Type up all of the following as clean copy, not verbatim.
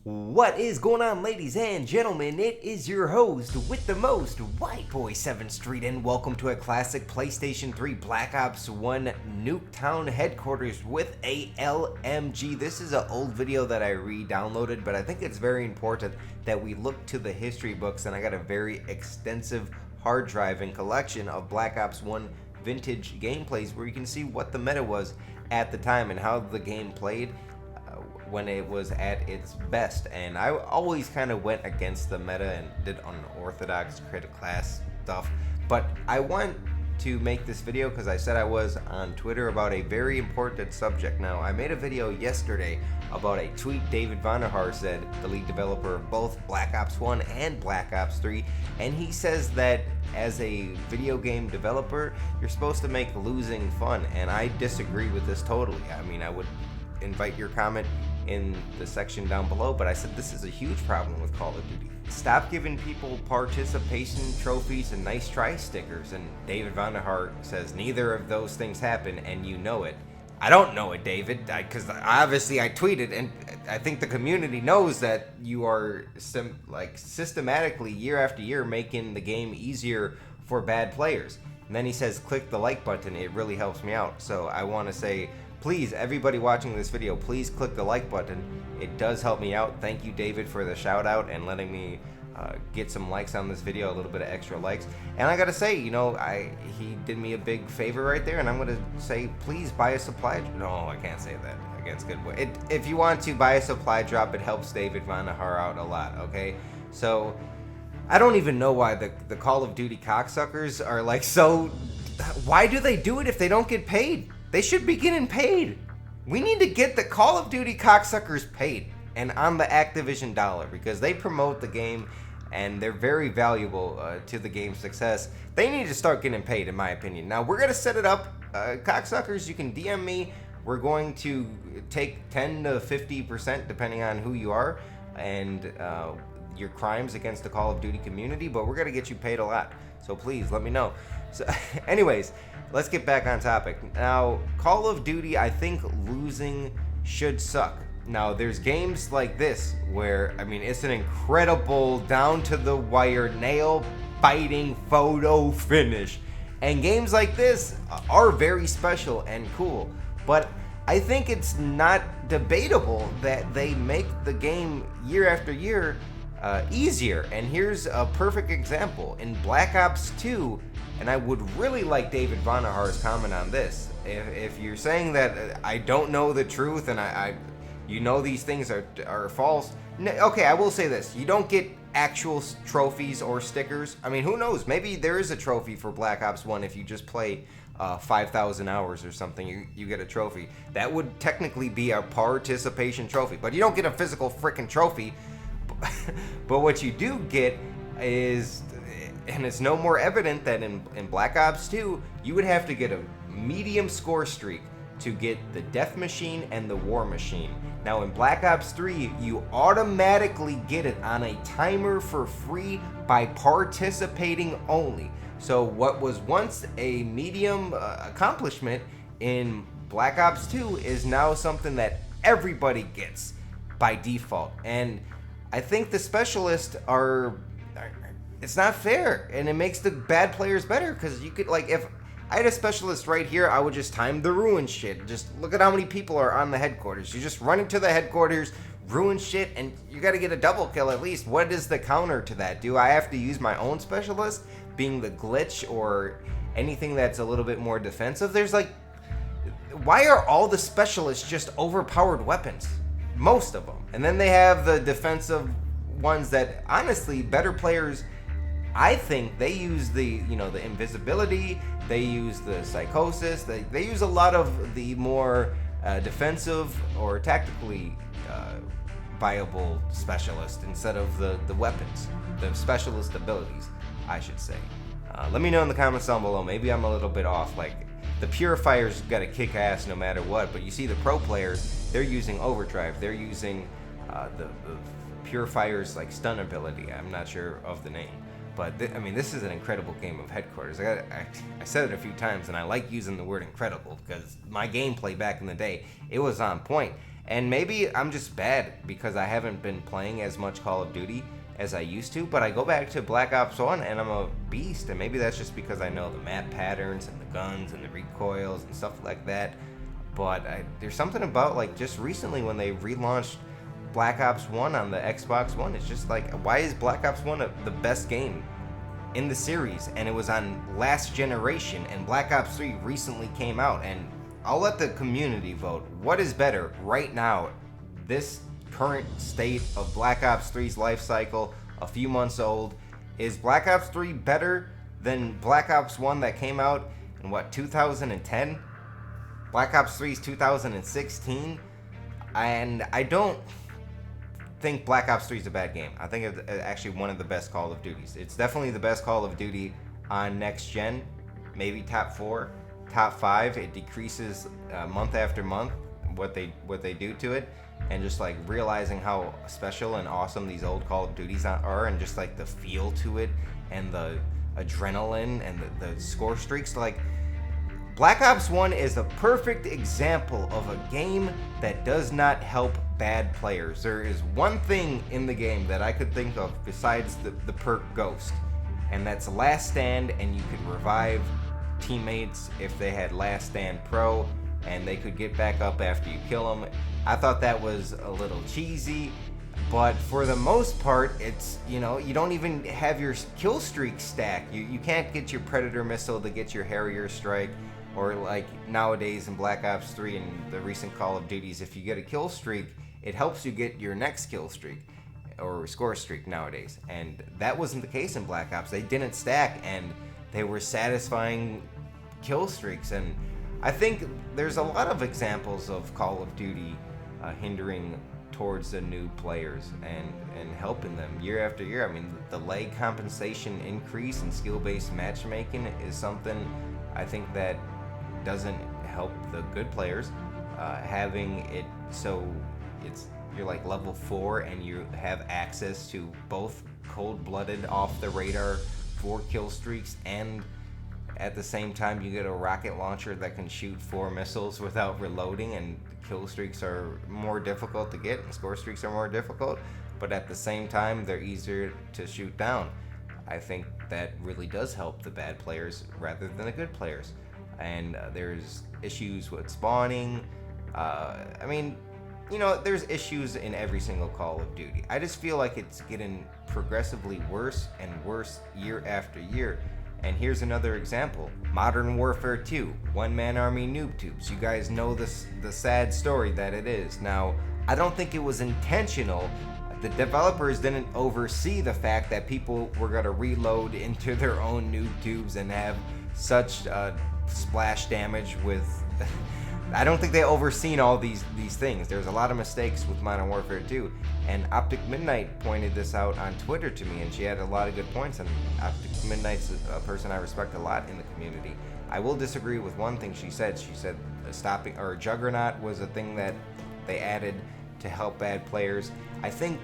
What is going on, ladies and gentlemen? It is your host with the most, White Boy 7th Street, and welcome to a classic PlayStation 3 Black Ops 1 Nuketown headquarters with a LMG. This is an old video that I re-downloaded, but I think it's very important that we look to the history books, and I got a very extensive hard drive and collection of Black Ops 1 vintage gameplays where you can see what the meta was at the time and how the game played when it was at its best. And I always kind of went against the meta and did unorthodox crit class stuff, but I want to make this video because I said I was on Twitter about a very important subject. Now, I made a video yesterday about a tweet David Vonderhaar said, the lead developer of both Black Ops 1 and Black Ops 3, and he says that as a video game developer, you're supposed to make losing fun, and I disagree with this totally. I mean, I would invite your comment in the section down below, but I said this is a huge problem with Call of Duty. Stop giving people participation trophies and nice try stickers. And David Vonderhaar says neither of those things happen, and you know it. I don't know it, David, because obviously I tweeted, and I think the community knows that you are systematically year after year making the game easier for bad players. And then he says click the like button, it really helps me out. So I want to say, please, everybody watching this video, please click the like button. It does help me out. Thank you, David, for the shout out and letting me get some likes on this video, a little bit of extra likes. And I gotta say, you know, he did me a big favor right there, and I'm gonna say, please buy a supply. No, I can't say that against Good Boy. If you want to buy a supply drop, it helps David Vonderhaar out a lot. Okay, so I don't even know why the Call of Duty cocksuckers are like so. Why do they do it if they don't get paid? They should be getting paid. We need to get the Call of Duty cocksuckers paid and on the Activision dollar, because they promote the game and they're very valuable to the game's success. They need to start getting paid, in my opinion. Now, we're going to set it up. Cocksuckers, you can DM me. We're going to take 10 to 50%, depending on who you are, and your crimes against the Call of Duty community, but we're going to get you paid a lot. So please, let me know. So, anyways, let's get back on topic. Now, Call of Duty, I think losing should suck. Now, there's games like this where, I mean, it's an incredible, down-to-the-wire, nail-biting photo finish. And games like this are very special and cool. But I think it's not debatable that they make the game year after year easier. And here's a perfect example. In Black Ops 2, and I would really like David Vonderhaar's comment on this. If you're saying that I don't know the truth and you know these things are false, okay, I will say this. You don't get actual trophies or stickers. I mean, who knows? Maybe there is a trophy for Black Ops 1 if you just play 5,000 hours or something, you get a trophy. That would technically be a participation trophy, but you don't get a physical freaking trophy. But what you do get is, and it's no more evident that in Black Ops 2, you would have to get a medium score streak to get the Death Machine and the War Machine. Now in Black Ops 3, you automatically get it on a timer for free by participating only. So what was once a medium accomplishment in Black Ops 2 is now something that everybody gets by default. And I think the specialists it's not fair, and it makes the bad players better, because you could, like, if I had a specialist right here, I would just time the ruin shit. Just look at how many people are on the headquarters. You just run into the headquarters, ruin shit, and you got to get a double kill at least. What is the counter to that? Do I have to use my own specialist, being the glitch or anything that's a little bit more defensive? There's like, why are all the specialists just overpowered weapons? Most of them. And then they have the defensive ones that, honestly, better players, I think they use the invisibility, they use the psychosis, they use a lot of the more defensive or tactically viable specialist instead of the weapons, the specialist abilities, I should say. Let me know in the comments down below. Maybe I'm a little bit off. Like, the Purifiers got to kick ass no matter what, but you see the pro players, they're using overdrive, they're using the Purifier's like stun ability. I'm not sure of the name. But I mean, this is an incredible game of headquarters. I said it a few times, and I like using the word incredible because my gameplay back in the day, it was on point. And maybe I'm just bad because I haven't been playing as much Call of Duty as I used to, but I go back to Black Ops 1 and I'm a beast, and maybe that's just because I know the map patterns and the guns and the recoils and stuff like that. But there's something about, like, just recently when they relaunched Black Ops 1 on the Xbox One, it's just like, why is Black Ops 1 the best game in the series? And it was on last generation, and Black Ops 3 recently came out, and I'll let the community vote. What is better right now, this current state of Black Ops 3's life cycle, a few months old? Is Black Ops 3 better than Black Ops 1 that came out in 2010? Black Ops 3 is 2016, and I don't think Black Ops 3 is a bad game. I think it's actually one of the best Call of Duties. It's definitely the best Call of Duty on next gen, maybe top 4, top 5. It decreases month after month what they do to it, and just like realizing how special and awesome these old Call of Duties are, and just like the feel to it and the adrenaline and the score streaks. Like, Black Ops 1 is a perfect example of a game that does not help bad players. There is one thing in the game that I could think of besides the perk Ghost, and that's Last Stand, and you could revive teammates if they had Last Stand Pro, and they could get back up after you kill them. I thought that was a little cheesy, but for the most part, it's, you know, you don't even have your kill streak stack. You can't get your Predator missile to get your Harrier strike, or like nowadays in Black Ops 3 and the recent Call of Duties, if you get a kill streak, it helps you get your next kill streak or score streak nowadays. And that wasn't the case in Black Ops. They didn't stack, and they were satisfying kill streaks. And I think there's a lot of examples of Call of Duty hindering towards the new players and helping them year after year. I mean, the lag compensation increase and skill-based matchmaking is something I think that doesn't help the good players. Having it so you're like level 4 and you have access to both cold-blooded, off-the-radar 4 kill streaks, and at the same time you get a rocket launcher that can shoot 4 missiles without reloading, and kill streaks are more difficult to get and score streaks are more difficult, but at the same time they're easier to shoot down. I think that really does help the bad players rather than the good players. And there's issues with spawning. I mean, you know, there's issues in every single Call of Duty. I just feel like it's getting progressively worse and worse year after year. And here's another example. Modern Warfare 2, one-man army noob tubes. You guys know the sad story that it is. Now, I don't think it was intentional. The developers didn't oversee the fact that people were going to reload into their own noob tubes and have such splash damage with... I don't think they overseen all these things. There's a lot of mistakes with Modern Warfare 2, and Optic Midnight pointed this out on Twitter to me, and she had a lot of good points, and Optic Midnight's a person I respect a lot in the community. I will disagree with one thing she said. She said stopping, or Juggernaut was a thing that they added to help bad players. I think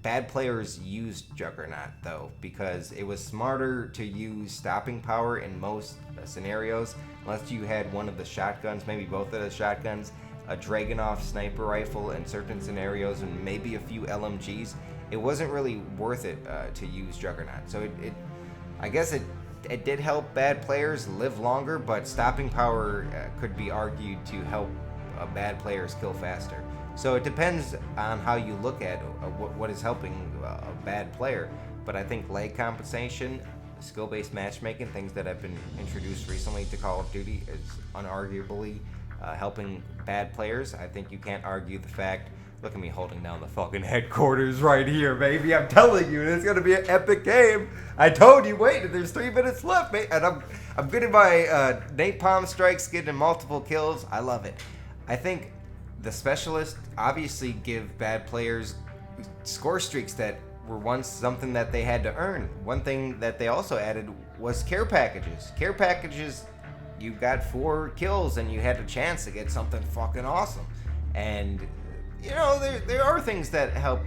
bad players used Juggernaut, though, because it was smarter to use stopping power in most scenarios, unless you had one of the shotguns, maybe both of the shotguns, a Dragunov sniper rifle in certain scenarios, and maybe a few LMGs. It wasn't really worth it to use Juggernaut. So I guess it did help bad players live longer, but stopping power could be argued to help bad players kill faster. So it depends on how you look at what is helping a bad player. But I think lag compensation, skill-based matchmaking, things that have been introduced recently to Call of Duty, is unarguably helping bad players. I think you can't argue the fact, look at me holding down the fucking headquarters right here, baby. I'm telling you, it's gonna be an epic game. I told you, wait, there's 3 minutes left, mate. And I'm getting my napalm strikes, getting multiple kills. I love it. I think the specialists obviously give bad players score streaks that were once something that they had to earn. One thing that they also added was care packages. Care packages, you got 4 kills and you had a chance to get something fucking awesome. And, you know, there are things that help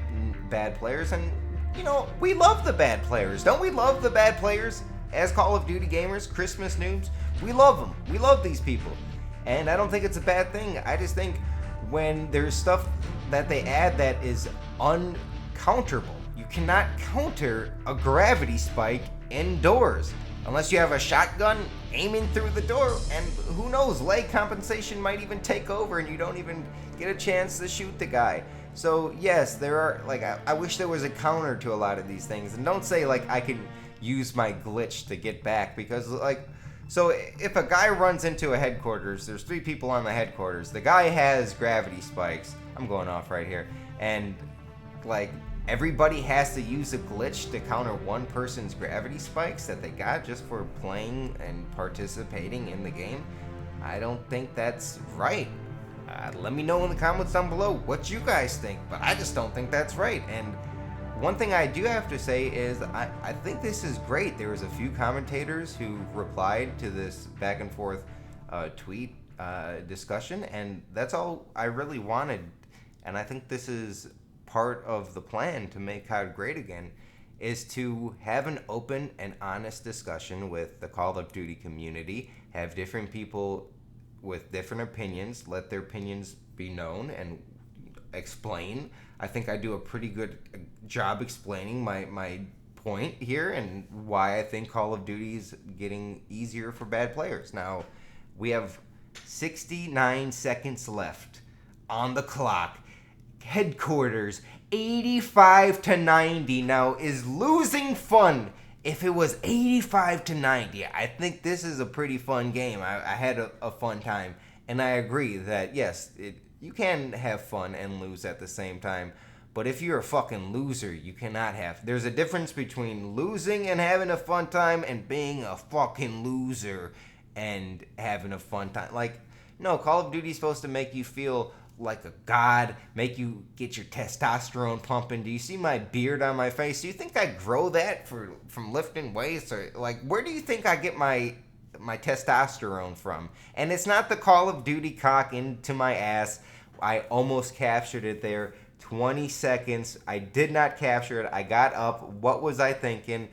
bad players, and, you know, we love the bad players. Don't we love the bad players as Call of Duty gamers, Christmas noobs? We love them. We love these people. And I don't think it's a bad thing. I just think when there's stuff that they add that is uncounterable. You cannot counter a gravity spike indoors unless you have a shotgun aiming through the door, and who knows, leg compensation might even take over and you don't even get a chance to shoot the guy. So yes, there are, like, I wish there was a counter to a lot of these things. And don't say, like, I can use my glitch to get back, because, like, so if a guy runs into a headquarters, there's 3 people on the headquarters, the guy has gravity spikes, I'm going off right here, and, like, everybody has to use a glitch to counter one person's gravity spikes that they got just for playing and participating in the game. I don't think that's right. Let me know in the comments down below what you guys think, but I just don't think that's right. And one thing I do have to say is I think this is great. There was a few commentators who replied to this back and forth tweet discussion, and that's all I really wanted. And I think this is part of the plan to make COD great again, is to have an open and honest discussion with the Call of Duty community, have different people with different opinions, let their opinions be known and explain. I think I do a pretty good job explaining my point here and why I think Call of Duty is getting easier for bad players. Now, we have 69 seconds left on the clock. Headquarters, 85-90. Now, is losing fun? If it was 85-90, I think this is a pretty fun game. I had a fun time, and I agree that yes, you can have fun and lose at the same time. But if you're a fucking loser, you cannot have. There's a difference between losing and having a fun time and being a fucking loser and having a fun time. Like, no, Call of Duty is supposed to make you feel like a god, make you get your testosterone pumping. Do you see my beard on my face? Do you think I grow that from lifting weights? Or, like, where do you think I get my testosterone from? And it's not the Call of Duty cock into my ass. I almost captured it there. 20 seconds. I did not capture it. I got up. What was I thinking?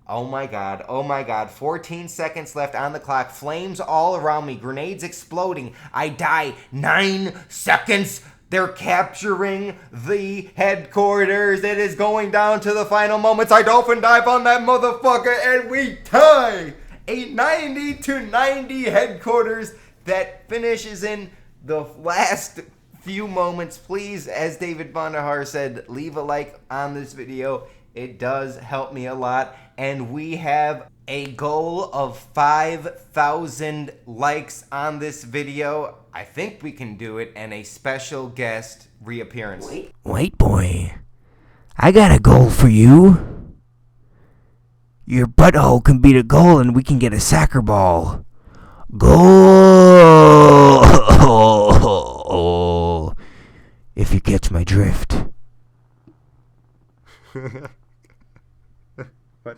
Oh my god, oh my god, 14 seconds left on the clock, flames all around me, grenades exploding, I die, 9 seconds, they're capturing the headquarters, it is going down to the final moments, I dolphin dive on that motherfucker, and we tie a 90-90 headquarters that finishes in the last few moments. Please, as David Vonderhaar said, leave a like on this video. It does help me a lot. And we have a goal of 5,000 likes on this video. I think we can do it, and a special guest reappearance. Wait, boy. I got a goal for you. Your butthole can beat a goal and we can get a soccer ball. Goal! If you catch my drift. What?